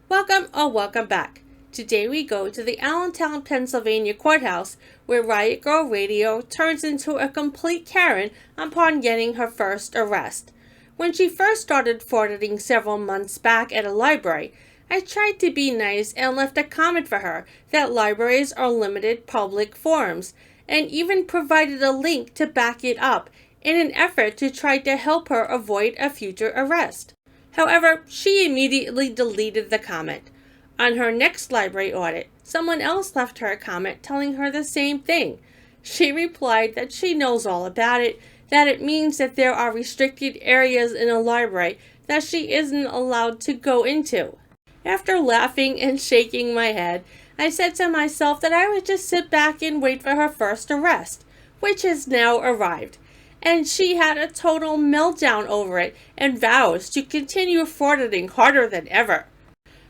Welcome back. Today we go to the Allentown, Pennsylvania courthouse where Riot Girl Radio turns into a complete Karen upon getting her first arrest. When she first started frauditing several months back at a library, I tried to be nice and left a comment for her that libraries are limited public forums, and even provided a link to back it up in an effort to try to help her avoid a future arrest. However, she immediately deleted the comment. On her next library audit, someone else left her a comment telling her the same thing. She replied that she knows all about it, that it means that there are restricted areas in a library that she isn't allowed to go into. After laughing and shaking my head, I said to myself that I would just sit back and wait for her first arrest, which has now arrived. And she had a total meltdown over it and vows to continue frauditing harder than ever.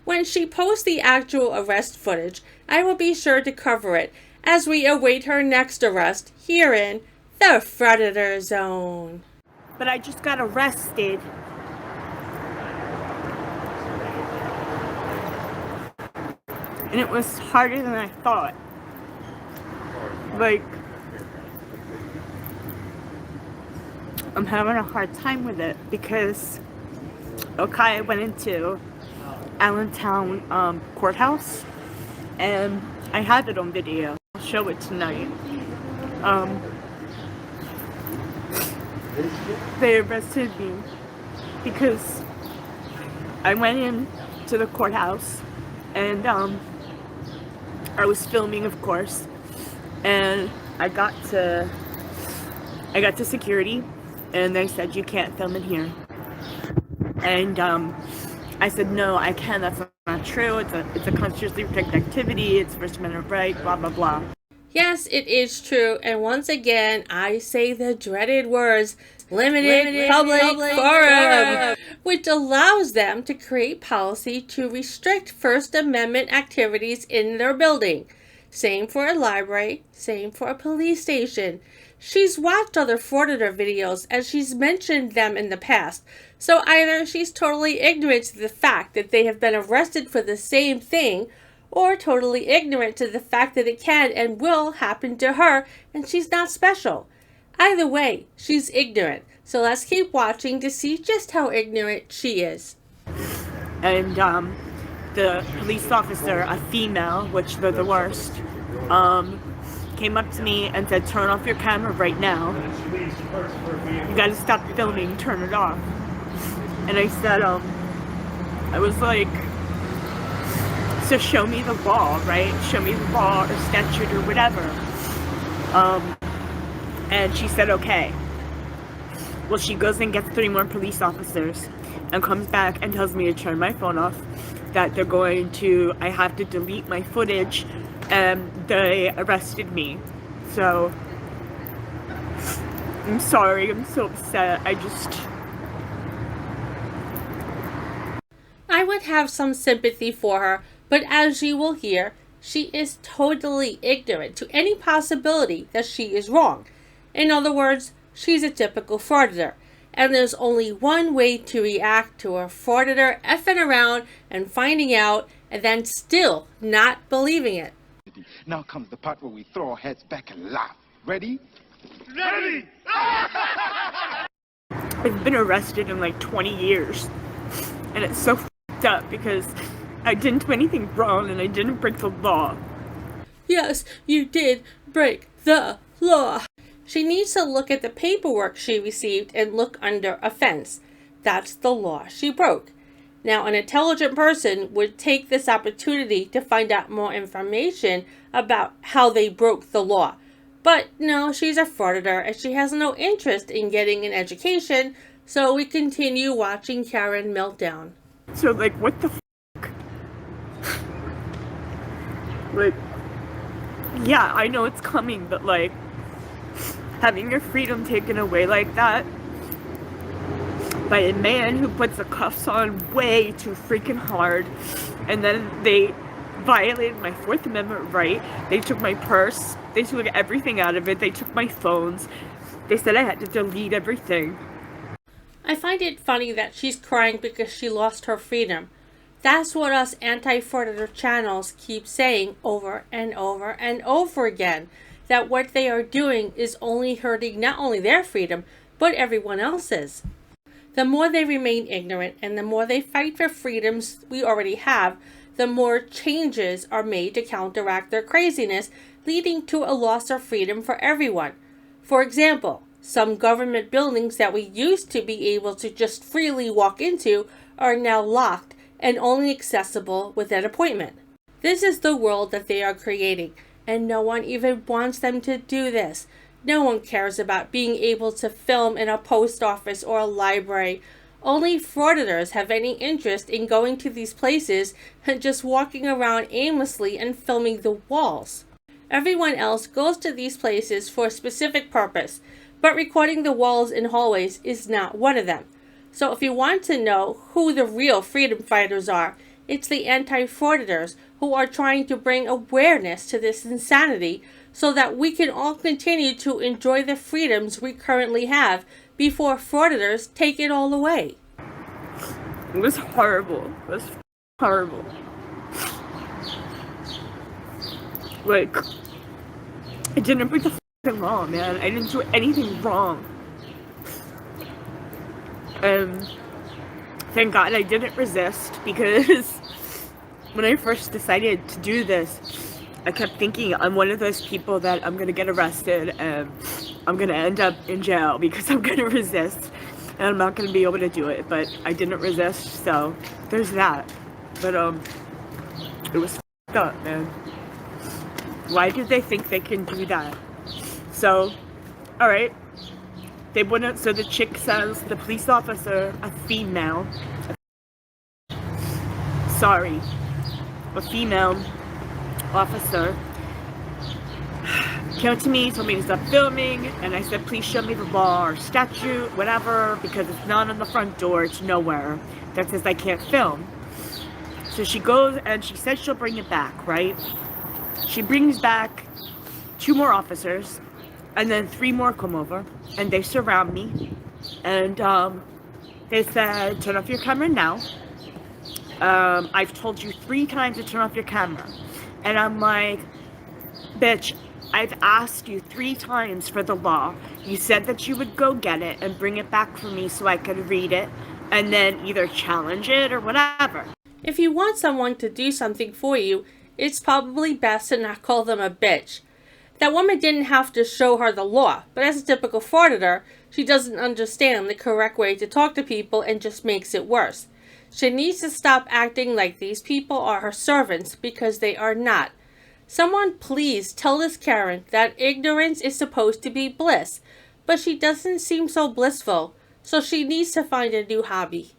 When she posts the actual arrest footage, I will be sure to cover it as we await her next arrest here in the Frauditor Zone. But I just got arrested. And it was harder than I thought. I'm having a hard time with it because, I went into Allentown courthouse and I had it on video. I'll show it tonight. They arrested me because I went in to the courthouse and I was filming, of course, and I got to security and they said you can't film in here. And I said no, I can. That's not true. It's a constitutionally protected activity. It's First Amendment right. Blah blah blah. Yes, it is true, and once again, I say the dreaded words, limited public forum, which allows them to create policy to restrict First Amendment activities in their building. Same for a library, same for a police station. She's watched other frauditor videos and she's mentioned them in the past, so either she's totally ignorant to the fact that they have been arrested for the same thing, or totally ignorant to the fact that it can and will happen to her and she's not special. Either way, she's ignorant, so let's keep watching to see just how ignorant she is. And the police officer, a female, which they're the worst, came up to me and said, turn off your camera right now. You gotta stop filming, turn it off. And I said, I was like, so show me the law, right? Show me the law or statute or whatever. And she said, okay. Well, she goes and gets 3 more police officers and comes back and tells me to turn my phone off, that I have to delete my footage, and they arrested me. So, I'm sorry, I'm so upset. I would have some sympathy for her, but as you will hear, she is totally ignorant to any possibility that she is wrong. In other words, she's a typical frauditor, and there's only one way to react to a frauditor effing around and finding out, and then still not believing it. Now comes the part where we throw our heads back and laugh. Ready? Ready! I've been arrested in like 20 years, and it's so f***ed up because I didn't do anything wrong and I didn't break the law. Yes, you did break the law. She needs to look at the paperwork she received and look under offense. That's the law she broke. Now, an intelligent person would take this opportunity to find out more information about how they broke the law. But no, she's a frauditor and she has no interest in getting an education, so we continue watching Karen meltdown. So, what the f***? Yeah, I know it's coming, but having your freedom taken away like that by a man who puts the cuffs on way too freaking hard, and then they violated my Fourth Amendment right. They took my purse, they took everything out of it, they took my phones, they said I had to delete everything. I find it funny that she's crying because she lost her freedom. That's what us anti-frauditor channels keep saying over and over and over again, that what they are doing is only hurting not only their freedom, but everyone else's. The more they remain ignorant and the more they fight for freedoms we already have, the more changes are made to counteract their craziness, leading to a loss of freedom for everyone. For example, some government buildings that we used to be able to just freely walk into are now locked and only accessible with an appointment. This is the world that they are creating, and no one even wants them to do this. No one cares about being able to film in a post office or a library. Only frauditors have any interest in going to these places and just walking around aimlessly and filming the walls. Everyone else goes to these places for a specific purpose, but recording the walls and hallways is not one of them. So if you want to know who the real freedom fighters are, it's the anti-frauditors who are trying to bring awareness to this insanity so that we can all continue to enjoy the freedoms we currently have before frauditors take it all away. It was horrible. It was horrible. Like, I didn't break the f***ing law, man. I didn't do anything wrong. Thank God I didn't resist, because when I first decided to do this, I kept thinking I'm one of those people that I'm gonna get arrested and I'm gonna end up in jail because I'm gonna resist and I'm not gonna be able to do it. But I didn't resist, so there's that. But it was f***ed up, man. Why did they think they can do that? So, alright. They wouldn't, so the chick says, the police officer, a female officer, came up to me, told me to stop filming, and I said, please show me the law or statute, whatever, because it's not on the front door, it's nowhere, that says I can't film. So she goes, and she said she'll bring it back, right? She brings back 2 more officers, and then 3 more come over, and they surround me, and they said, turn off your camera now. I've told you 3 times to turn off your camera. And I'm like, bitch, I've asked you 3 times for the law. You said that you would go get it and bring it back for me so I could read it, and then either challenge it or whatever. If you want someone to do something for you, it's probably best to not call them a bitch. That woman didn't have to show her the law, but as a typical frauditor, she doesn't understand the correct way to talk to people and just makes it worse. She needs to stop acting like these people are her servants, because they are not. Someone please tell this Karen that ignorance is supposed to be bliss, but she doesn't seem so blissful, so she needs to find a new hobby.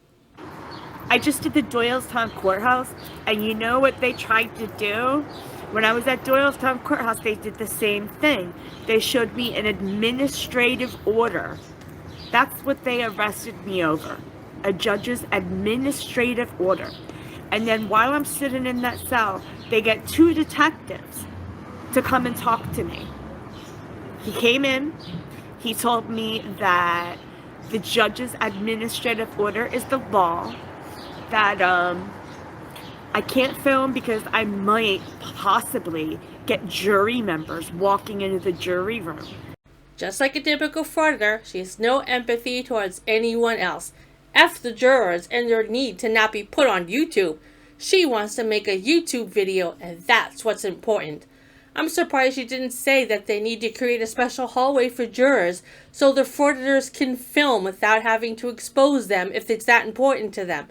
I just did the Doylestown courthouse, and you know what they tried to do? When I was at Doylestown courthouse, they did the same thing. They showed me an administrative order. That's what they arrested me over. A judge's administrative order. And then while I'm sitting in that cell, they get 2 detectives to come and talk to me. He came in, he told me that the judge's administrative order is the law, that I can't film because I might possibly get jury members walking into the jury room. Just like a typical frauditor, she has no empathy towards anyone else. F the jurors and their need to not be put on YouTube. She wants to make a YouTube video, and that's what's important. I'm surprised she didn't say that they need to create a special hallway for jurors so the frauditors can film without having to expose them if it's that important to them.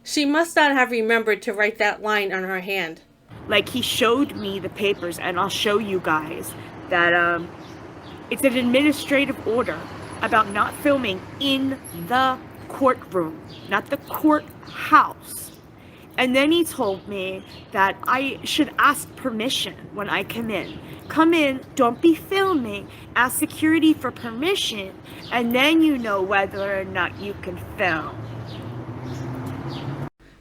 She must not have remembered to write that line on her hand. Like, he showed me the papers, and I'll show you guys that it's an administrative order about not filming in the courtroom, not the courthouse. And then he told me that I should ask permission when I come in. Come in, don't be filming, ask security for permission, and then you know whether or not you can film.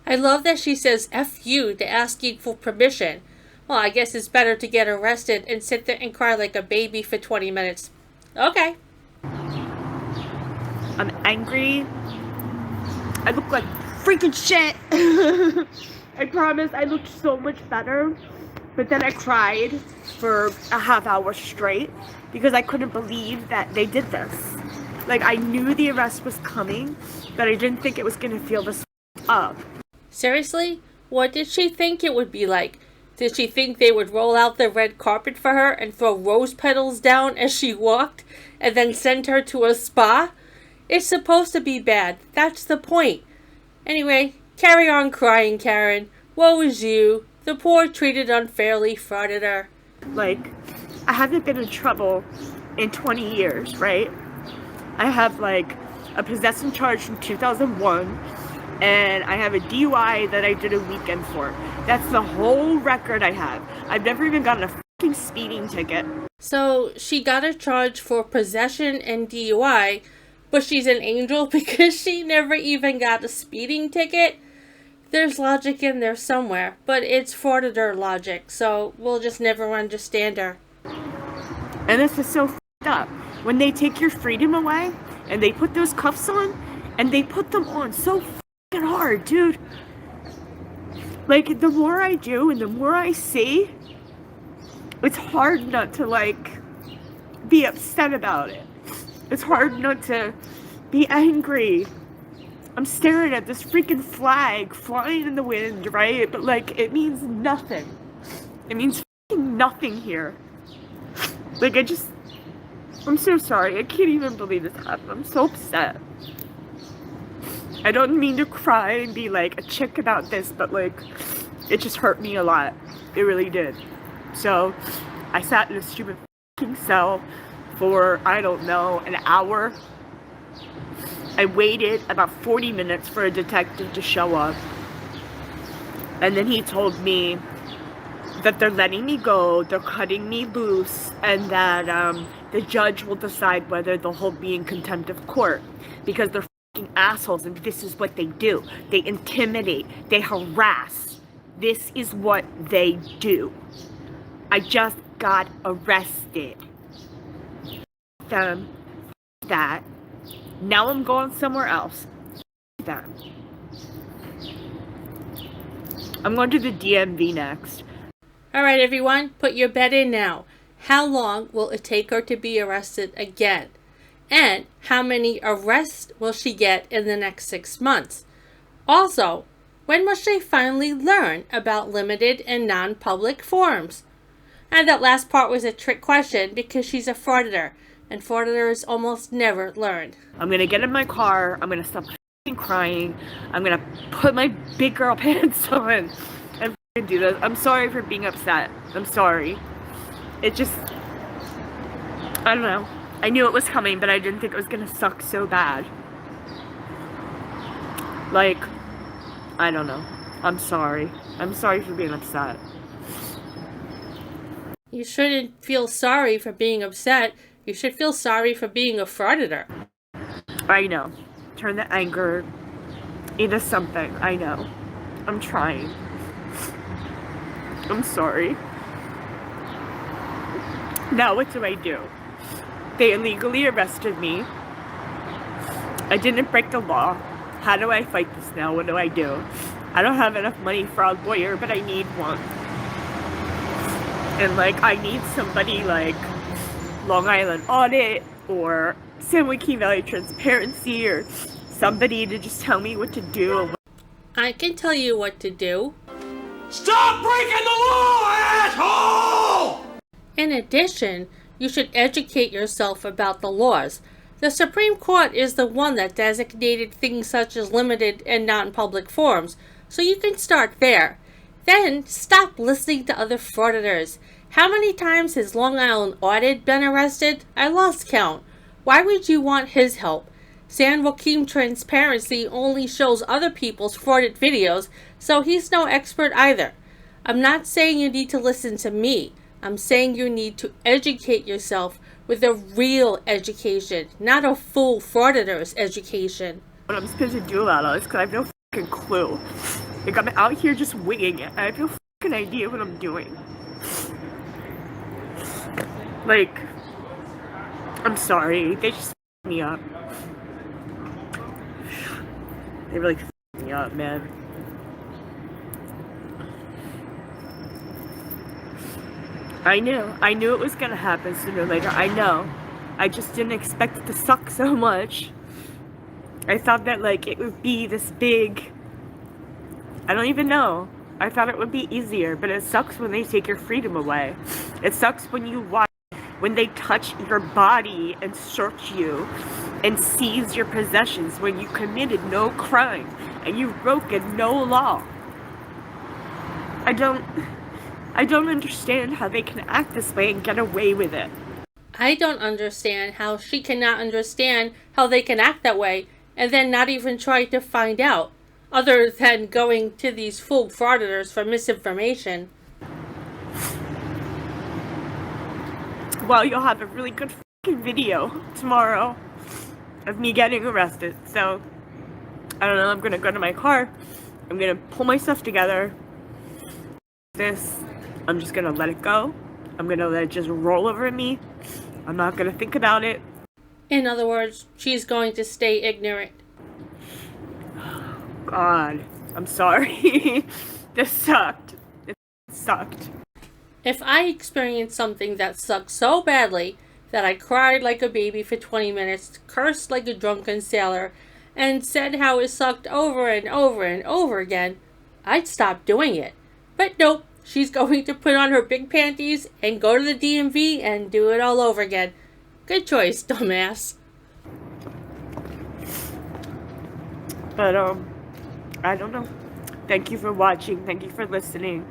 I love that she says F you to asking for permission. Well, I guess it's better to get arrested and sit there and cry like a baby for 20 minutes. Okay. I'm angry. I look like freaking shit. I promise I looked so much better, but then I cried for a half hour straight because I couldn't believe that they did this. Like, I knew the arrest was coming, but I didn't think it was gonna feel this up. Seriously? What did she think it would be like? Did she think they would roll out the red carpet for her and throw rose petals down as she walked and then send her to a spa? It's supposed to be bad. That's the point. Anyway, carry on crying, Karen. Woe is you, the poor treated unfairly frauditor. Like, I haven't been in trouble in 20 years, right? I have like a possession charge from 2001, and I have a DUI that I did a weekend for. That's the whole record I have. I've never even gotten a fucking speeding ticket. So she got a charge for possession and DUI, but she's an angel because she never even got a speeding ticket? There's logic in there somewhere, but it's frauditor logic, so we'll just never understand her. And this is so f***ed up. When they take your freedom away, and they put those cuffs on, and they put them on so f***ing hard, dude. Like, the more I do, and the more I see, it's hard not to, like, be upset about it. It's hard not to be angry. I'm staring at this freaking flag flying in the wind, right? But, like, it means nothing. It means f***ing nothing here. Like, I'm so sorry. I can't even believe this happened. I'm so upset. I don't mean to cry and be, like, a chick about this, but, like, it just hurt me a lot. It really did. So, I sat in a stupid f***ing cell for, I don't know, an hour. I waited about 40 minutes for a detective to show up. And then he told me that they're letting me go, they're cutting me loose, and that the judge will decide whether they'll hold me in contempt of court. Because they're f***ing assholes, and this is what they do. They intimidate, they harass. This is what they do. I just got arrested. Them. That. Now I'm going somewhere else. Them. I'm going to the DMV next. Alright everyone, put your bet in now. How long will it take her to be arrested again? And how many arrests will she get in the next 6 months? Also, when will she finally learn about limited and non-public forums? And that last part was a trick question because she's a frauditor, and frauditors almost never learn. I'm gonna get in my car, I'm gonna stop f***ing crying, I'm gonna put my big girl pants on and f***ing do this. I'm sorry for being upset. I'm sorry. It just, I don't know. I knew it was coming, but I didn't think it was gonna suck so bad. Like, I don't know. I'm sorry. I'm sorry for being upset. You shouldn't feel sorry for being upset. You should feel sorry for being a frauditor. I know. Turn the anger into something. I know. I'm trying. I'm sorry. Now what do I do? They illegally arrested me. I didn't break the law. How do I fight this now? What do I do? I don't have enough money for a lawyer, but I need one. And, like, I need somebody like Long Island Audit or San Joaquin Valley Transparency or somebody to just tell me what to do. I can tell you what to do. Stop breaking the law, asshole! In addition, you should educate yourself about the laws. The Supreme Court is the one that designated things such as limited and non-public forums, so you can start there. Then, stop listening to other frauditors. How many times has Long Island Audit been arrested? I lost count. Why would you want his help? San Joaquin Transparency only shows other people's frauded videos, so he's no expert either. I'm not saying you need to listen to me. I'm saying you need to educate yourself with a real education, not a full frauditor's education. What I'm supposed to do about all this, because I have no fucking clue. Like, I'm out here just winging it. I have no fucking idea what I'm doing. Like, I'm sorry. They just f***ed me up. They really f***ed me me up, man. I knew it was gonna happen sooner or later. I know. I just didn't expect it to suck so much. I thought that, like, it would be this big... I don't even know. I thought it would be easier, but it sucks when they take your freedom away. It sucks when you watch, when they touch your body and search you and seize your possessions when you committed no crime and you've broken no law. I don't understand how they can act this way and get away with it. I don't understand how she cannot understand how they can act that way and then not even try to find out, other than going to these fool frauditors for misinformation. Well, you'll have a really good fucking video tomorrow of me getting arrested. So, I don't know, I'm gonna go to my car. I'm gonna pull my stuff together. I'm just gonna let it go. I'm gonna let it just roll over me. I'm not gonna think about it. In other words, she's going to stay ignorant. God, I'm sorry. This sucked. It sucked. If I experienced something that sucked so badly that I cried like a baby for 20 minutes, cursed like a drunken sailor, and said how it sucked over and over and over again, I'd stop doing it. But nope, she's going to put on her big panties and go to the DMV and do it all over again. Good choice, dumbass. But, I don't know. Thank you for watching. Thank you for listening.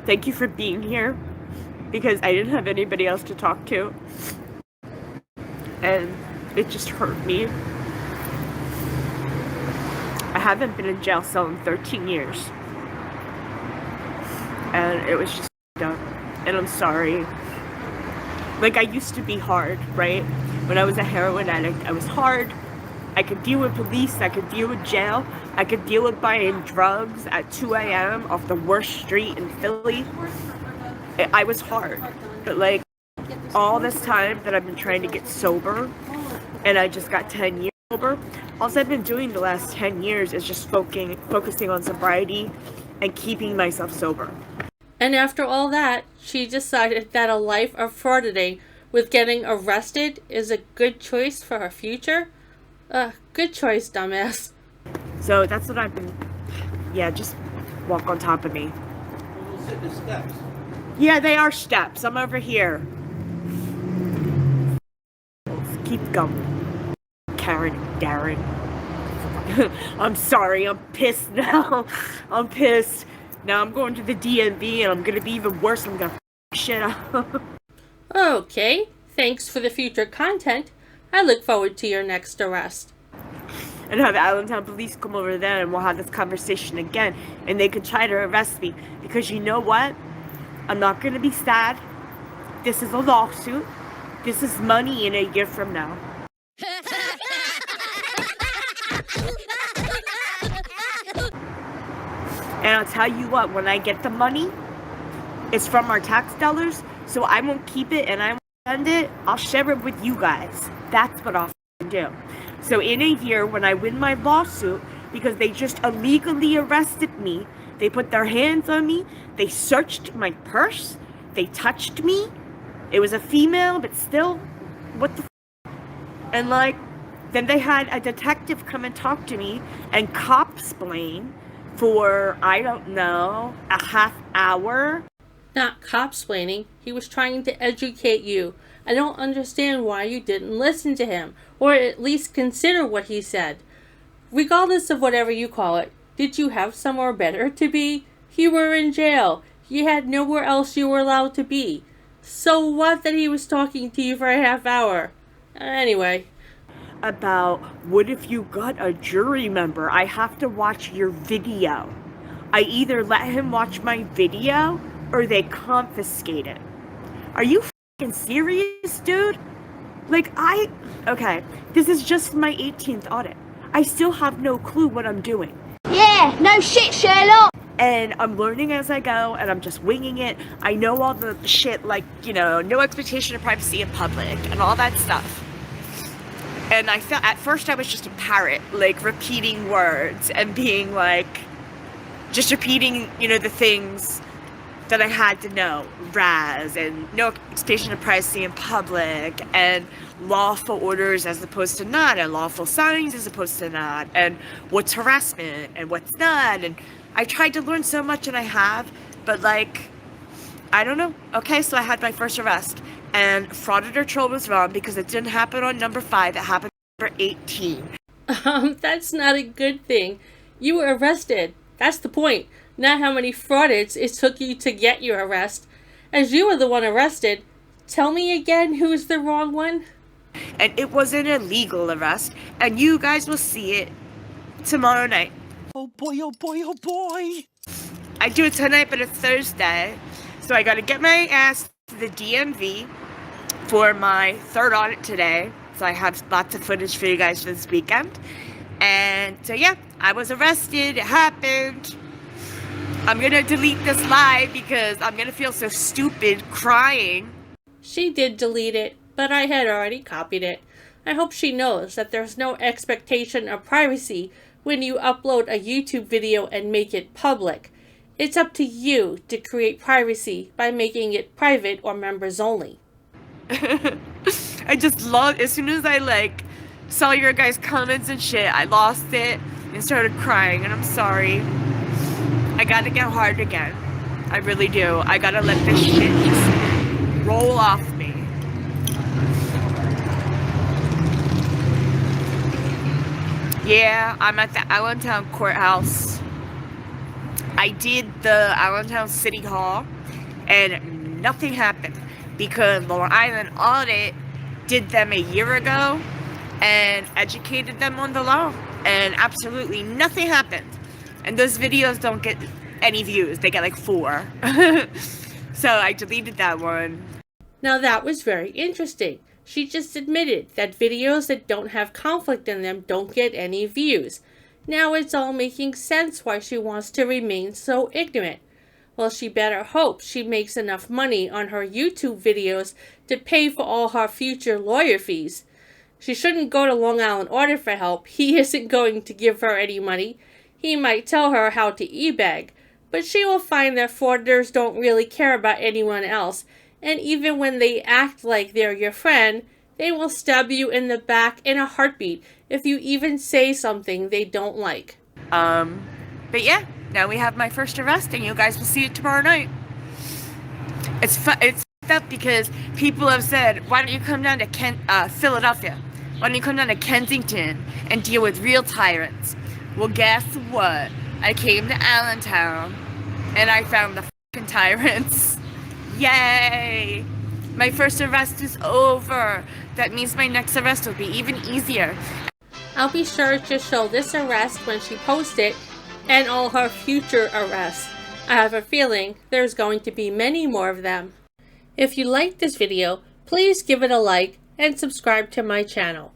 Thank you for being here, because I didn't have anybody else to talk to. And it just hurt me. I haven't been in jail cell in 13 years. And it was just dumb. And I'm sorry. Like, I used to be hard, right? When I was a heroin addict, I was hard. I could deal with police, I could deal with jail, I could deal with buying drugs at 2 a.m. off the worst street in Philly. I was hard. But, like, all this time that I've been trying to get sober, and I just got 10 years sober, all I've been doing the last 10 years is just focusing on sobriety and keeping myself sober. And after all that, she decided that a life of frauditing with getting arrested is a good choice for her future? Good choice, dumbass. So that's what I've been... Yeah, just walk on top of me. We'll sit in the steps. Yeah, they are steps. I'm over here. Let's keep going. Karen, Darren. I'm sorry, I'm pissed now. I'm pissed. Now I'm going to the DMV and I'm gonna be even worse. I'm gonna f shit up. Okay, thanks for the future content. I look forward to your next arrest. And have Allentown police come over there and we'll have this conversation again. And they could try to arrest me. Because you know what? I'm not going to be sad. This is a lawsuit. This is money in a year from now. And I'll tell you what, when I get the money, it's from our tax dollars. So I won't keep it and I won't spend it. I'll share it with you guys. That's what I'll do. So in a year, when I win my lawsuit, because they just illegally arrested me, they put their hands on me, they searched my purse, they touched me. It was a female, but still, what the f? And like, then they had a detective come and talk to me and cop-splain for, I don't know, a half hour. Not cop-splaining, he was trying to educate you. I don't understand why you didn't listen to him, or at least consider what he said. Regardless of whatever you call it, did you have somewhere better to be? You were in jail. You had nowhere else you were allowed to be. So what that he was talking to you for a half hour? Anyway. About, what if you got a jury member? I have to watch your video. I either let him watch my video, or they confiscate it. Are you f***ing serious, dude? Like, okay, this is just my 18th audit. I still have no clue what I'm doing. Yeah, no shit, Sherlock! And I'm learning as I go, and I'm just winging it. I know all the shit, like, you know, no expectation of privacy in public, and all that stuff. And I felt, at first I was just a parrot, like repeating words and being like, just repeating, you know, the things that I had to know. RAS and no expectation of privacy in public, and lawful orders as opposed to not, and lawful signs as opposed to not, and what's harassment and what's not. And I tried to learn so much, and I have, but like, I don't know. Okay, so I had my first arrest. And Frauditor troll was wrong because it didn't happen on number 5, it happened on number 18. That's not a good thing. You were arrested. That's the point. Not how many fraudits it took you to get your arrest. As you were the one arrested, tell me again who's the wrong one? And it was an illegal arrest, and you guys will see it tomorrow night. Oh boy, oh boy, oh boy! I do it tonight, but it's Thursday. So I gotta get my ass to the DMV for my 3rd audit today. So I have lots of footage for you guys for this weekend. And so yeah, I was arrested, it happened. I'm gonna delete this live because I'm gonna feel so stupid crying. She did delete it, but I had already copied it. I hope she knows that there's no expectation of privacy when you upload a YouTube video and make it public. It's up to you to create privacy by making it private or members only. I just love, as soon as I like saw your guys' comments and shit, I lost it and started crying, and I'm sorry. I gotta get hard again. I really do. I gotta let this shit just roll off me. Yeah, I'm at the Allentown Courthouse. I did the Allentown City Hall, and nothing happened because Long Island Audit did them a year ago and educated them on the law, and absolutely nothing happened. And those videos don't get any views. They get like 4. So I deleted that one. Now that was very interesting. She just admitted that videos that don't have conflict in them don't get any views. Now it's all making sense why she wants to remain so ignorant. Well, she better hope she makes enough money on her YouTube videos to pay for all her future lawyer fees. She shouldn't go to Long Island Audit for help. He isn't going to give her any money. He might tell her how to e-bag, but she will find that frauditors don't really care about anyone else, and even when they act like they're your friend, they will stab you in the back in a heartbeat if you even say something they don't like. But yeah, now we have my first arrest, and you guys will see it tomorrow night. It's up because people have said, why don't you come down to Philadelphia? Why don't you come down to Kensington and deal with real tyrants? Well, guess what? I came to Allentown, and I found the fucking tyrants. Yay! My first arrest is over. That means my next arrest will be even easier. I'll be sure to show this arrest when she posts it, and all her future arrests. I have a feeling there's going to be many more of them. If you liked this video, please give it a like and subscribe to my channel.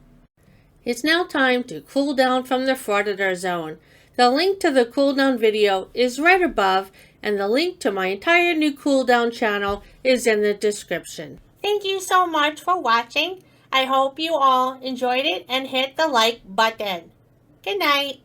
It's now time to cool down from the Frauditor zone. The link to the Cooldown video is right above, and the link to my entire new Cooldown channel is in the description. Thank you so much for watching. I hope you all enjoyed it and hit the like button. Good night.